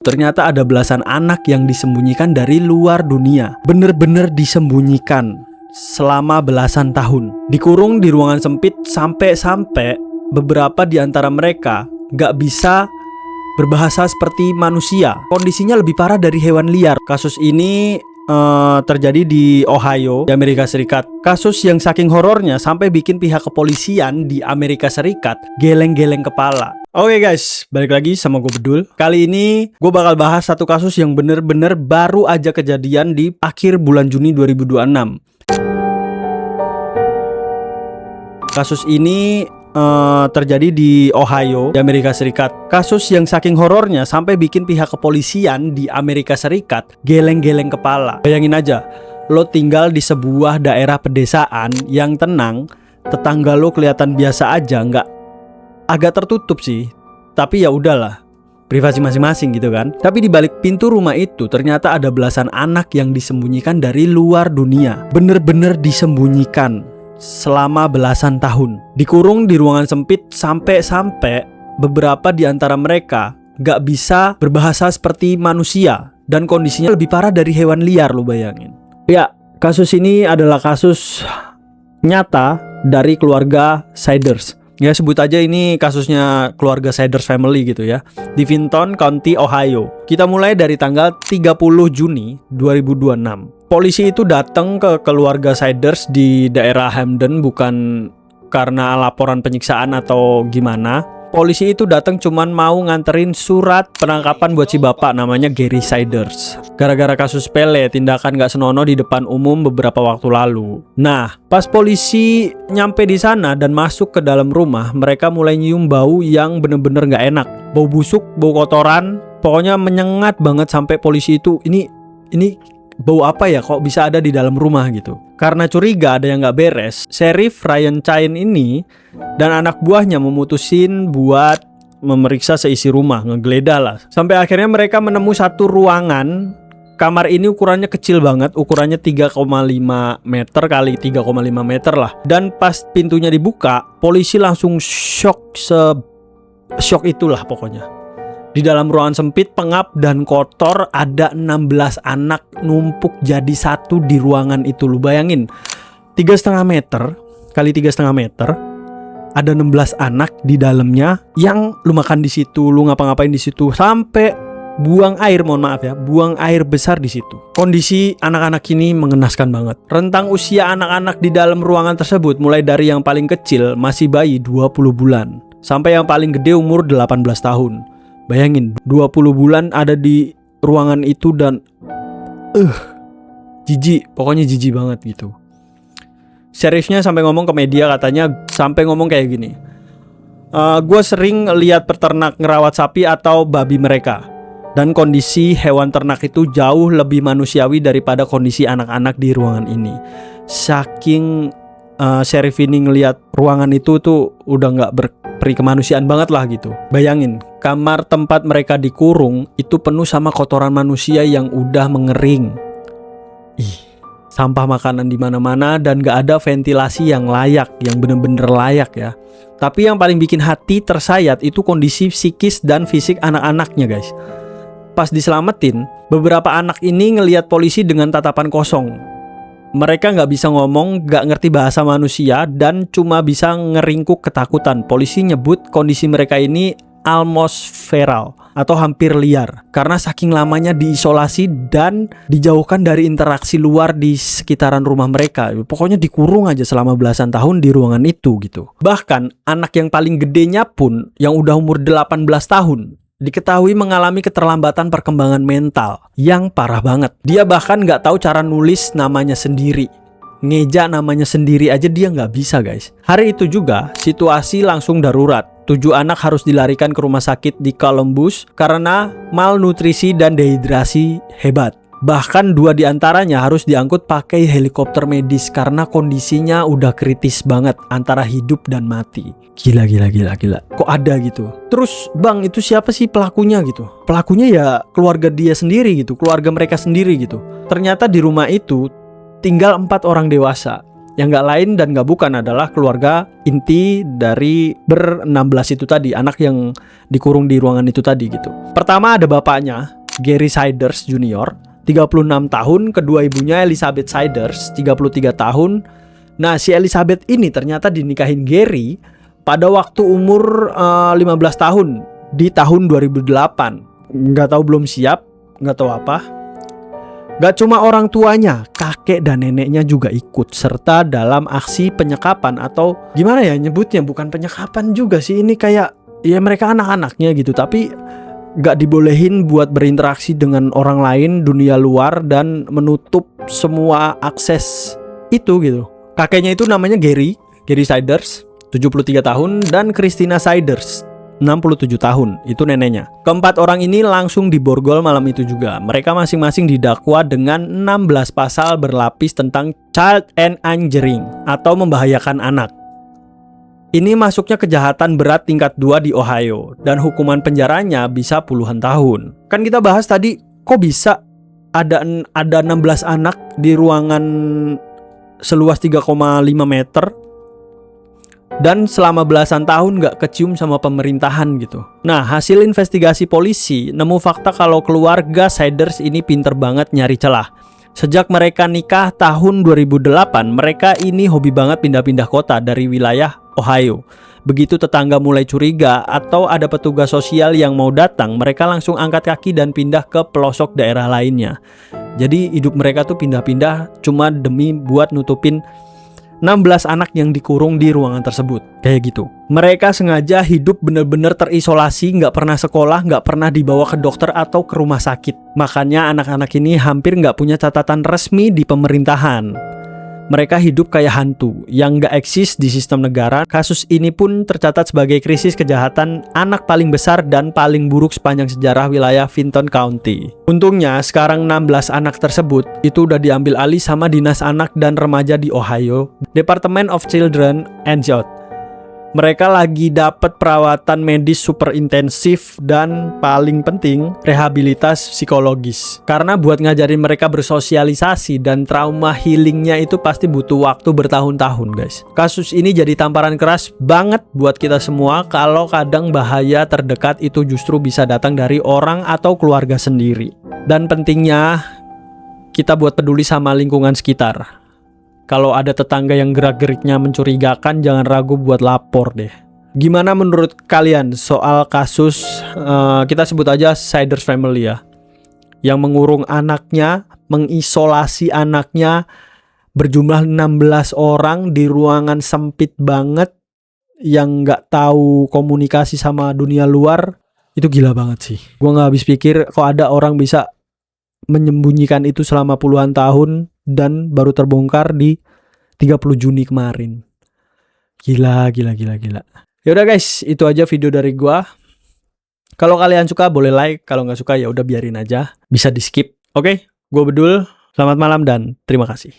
Ternyata ada belasan anak yang disembunyikan dari luar dunia. Bener-bener disembunyikan selama belasan tahun. Dikurung di ruangan sempit sampai-sampai beberapa di antara mereka gak bisa berbahasa seperti manusia. Kondisinya lebih parah dari hewan liar. Kasus ini terjadi di Ohio, di Amerika Serikat. Kasus yang saking horornya sampai bikin pihak kepolisian di Amerika Serikat geleng-geleng kepala. Oke guys, balik lagi sama gue Bedul. Kali ini gue bakal bahas satu kasus yang bener-bener baru aja kejadian di akhir bulan Juni 2026. Kasus ini terjadi di Ohio, di Amerika Serikat. Kasus yang saking horornya sampai bikin pihak kepolisian di Amerika Serikat geleng-geleng kepala. Bayangin aja, lo tinggal di sebuah daerah pedesaan yang tenang, tetangga lo kelihatan biasa aja, nggak agak tertutup sih, tapi ya udahlah, privasi masing-masing gitu kan. Tapi di balik pintu rumah itu ternyata ada belasan anak yang disembunyikan dari luar dunia. Bener-bener disembunyikan selama belasan tahun. Dikurung di ruangan sempit sampai-sampai beberapa di antara mereka gak bisa berbahasa seperti manusia. Dan kondisinya lebih parah dari hewan liar, lo bayangin. Ya, kasus ini adalah kasus nyata dari keluarga Siders. Ya, sebut aja ini kasusnya keluarga Siders family gitu ya, di Vinton County, Ohio. Kita mulai dari tanggal 30 Juni 2026. Polisi itu datang ke keluarga Siders di daerah Hamden bukan karena laporan penyiksaan atau gimana. Polisi itu datang cuman mau nganterin surat penangkapan buat si bapak namanya Gary Siders. Gara-gara kasus sepele, tindakan gak senonoh di depan umum beberapa waktu lalu. Nah, pas polisi nyampe di sana dan masuk ke dalam rumah, mereka mulai nyium bau yang bener-bener gak enak. Bau busuk, bau kotoran, pokoknya menyengat banget sampai polisi itu ini bau apa ya kok bisa ada di dalam rumah gitu. Karena curiga ada yang gak beres, Sheriff Ryan Chain ini dan anak buahnya memutusin buat memeriksa seisi rumah, ngegeledah lah. Sampai akhirnya mereka menemui satu ruangan. Kamar ini ukurannya kecil banget, ukurannya 3,5 meter kali 3,5 meter lah. Dan pas pintunya dibuka, polisi langsung shock itulah pokoknya. Di dalam ruangan sempit, pengap dan kotor, ada 16 anak numpuk jadi satu di ruangan itu. Lu bayangin, 3,5 meter kali 3,5 meter, ada 16 anak di dalamnya yang lu makan di situ, lu ngapa-ngapain di situ, sampai buang air, mohon maaf ya, buang air besar di situ. Kondisi anak-anak ini mengenaskan banget. Rentang usia anak-anak di dalam ruangan tersebut mulai dari yang paling kecil masih bayi 20 bulan sampai yang paling gede umur 18 tahun. Bayangin 20 bulan ada di ruangan itu dan jijik, pokoknya jijik banget gitu. Sheriffnya sampai ngomong ke media, katanya sampai ngomong kayak gini, gue sering lihat peternak ngerawat sapi atau babi mereka, dan kondisi hewan ternak itu jauh lebih manusiawi daripada kondisi anak-anak di ruangan ini. Saking Sheriff ini ngelihat ruangan itu tuh udah gak berperi kemanusiaan banget lah gitu. Bayangin, kamar tempat mereka dikurung itu penuh sama kotoran manusia yang udah mengering. Sampah makanan di mana-mana dan gak ada ventilasi yang layak, yang bener-bener layak ya. Tapi yang paling bikin hati tersayat itu kondisi psikis dan fisik anak-anaknya guys. Pas diselamatin, beberapa anak ini ngelihat polisi dengan tatapan kosong. Mereka gak bisa ngomong, gak ngerti bahasa manusia, dan cuma bisa ngeringkuk ketakutan. Polisi nyebut kondisi mereka ini almost feral atau hampir liar, karena saking lamanya diisolasi dan dijauhkan dari interaksi luar di sekitaran rumah mereka. Pokoknya dikurung aja selama belasan tahun di ruangan itu gitu. Bahkan anak yang paling gedenya pun yang udah umur 18 tahun diketahui mengalami keterlambatan perkembangan mental yang parah banget. Dia bahkan gak tahu cara nulis namanya sendiri. Ngeja namanya sendiri aja dia gak bisa guys. Hari itu juga situasi langsung darurat. 7 anak harus dilarikan ke rumah sakit di Columbus karena malnutrisi dan dehidrasi hebat. Bahkan 2 diantaranya harus diangkut pakai helikopter medis karena kondisinya udah kritis banget antara hidup dan mati. Gila. Kok ada gitu? Terus bang, itu siapa sih pelakunya gitu? Pelakunya ya keluarga dia sendiri gitu, keluarga mereka sendiri gitu. Ternyata di rumah itu tinggal 4 orang dewasa. Yang nggak lain dan nggak bukan adalah keluarga inti dari ber-16 itu tadi, anak yang dikurung di ruangan itu tadi gitu. Pertama ada bapaknya, Gary Siders Jr., 36 tahun, kedua ibunya Elizabeth Siders, 33 tahun. Nah, si Elizabeth ini ternyata dinikahin Gary pada waktu umur 15 tahun di tahun 2008. Nggak tahu, belum siap, nggak tahu apa. Gak cuma orang tuanya, kakek dan neneknya juga ikut serta dalam aksi penyekapan, atau gimana ya nyebutnya, bukan penyekapan juga sih, ini kayak ya mereka anak-anaknya gitu, tapi gak dibolehin buat berinteraksi dengan orang lain, dunia luar, dan menutup semua akses itu gitu. Kakeknya itu namanya Gary Siders, 73 tahun, dan Christina Siders, 67 tahun, itu neneknya. Keempat orang ini langsung diborgol malam itu juga. Mereka masing-masing didakwa dengan 16 pasal berlapis tentang child endangering atau membahayakan anak. Ini masuknya kejahatan berat tingkat 2 di Ohio dan hukuman penjaranya bisa puluhan tahun. Kan kita bahas tadi, kok bisa ada 16 anak di ruangan seluas 3,5 meter dan selama belasan tahun gak kecium sama pemerintahan gitu. Nah, hasil investigasi polisi nemu fakta kalau keluarga Siders ini pinter banget nyari celah. Sejak mereka nikah tahun 2008, mereka ini hobi banget pindah-pindah kota dari wilayah Ohio. Begitu tetangga mulai curiga atau ada petugas sosial yang mau datang, mereka langsung angkat kaki dan pindah ke pelosok daerah lainnya. Jadi hidup mereka tuh pindah-pindah cuma demi buat nutupin 16 anak yang dikurung di ruangan tersebut. Kayak gitu. Mereka sengaja hidup bener-bener terisolasi, gak pernah sekolah, gak pernah dibawa ke dokter atau ke rumah sakit. Makanya anak-anak ini hampir gak punya catatan resmi di pemerintahan. Mereka hidup kayak hantu yang gak eksis di sistem negara. Kasus ini pun tercatat sebagai krisis kejahatan anak paling besar dan paling buruk sepanjang sejarah wilayah Vinton County. Untungnya sekarang 16 anak tersebut itu udah diambil alih sama Dinas Anak dan Remaja di Ohio, Department of Children and Youth. Mereka lagi dapat perawatan medis super intensif dan paling penting rehabilitas psikologis. Karena buat ngajarin mereka bersosialisasi dan trauma healingnya itu pasti butuh waktu bertahun-tahun guys. Kasus ini jadi tamparan keras banget buat kita semua kalau kadang bahaya terdekat itu justru bisa datang dari orang atau keluarga sendiri. Dan pentingnya kita buat peduli sama lingkungan sekitar. Kalau ada tetangga yang gerak-geriknya mencurigakan, jangan ragu buat lapor deh. Gimana menurut kalian soal kasus kita sebut aja Siders family ya, yang mengurung anaknya, mengisolasi anaknya berjumlah 16 orang di ruangan sempit banget yang nggak tahu komunikasi sama dunia luar? Itu gila banget sih. Gue nggak habis pikir kok ada orang bisa menyembunyikan itu selama puluhan tahun dan baru terbongkar di 30 Juni kemarin. Gila. Yaudah guys, itu aja video dari gua. Kalau kalian suka boleh like, kalau nggak suka ya udah biarin aja. Bisa di skip. Oke, gua Bedul. Selamat malam dan terima kasih.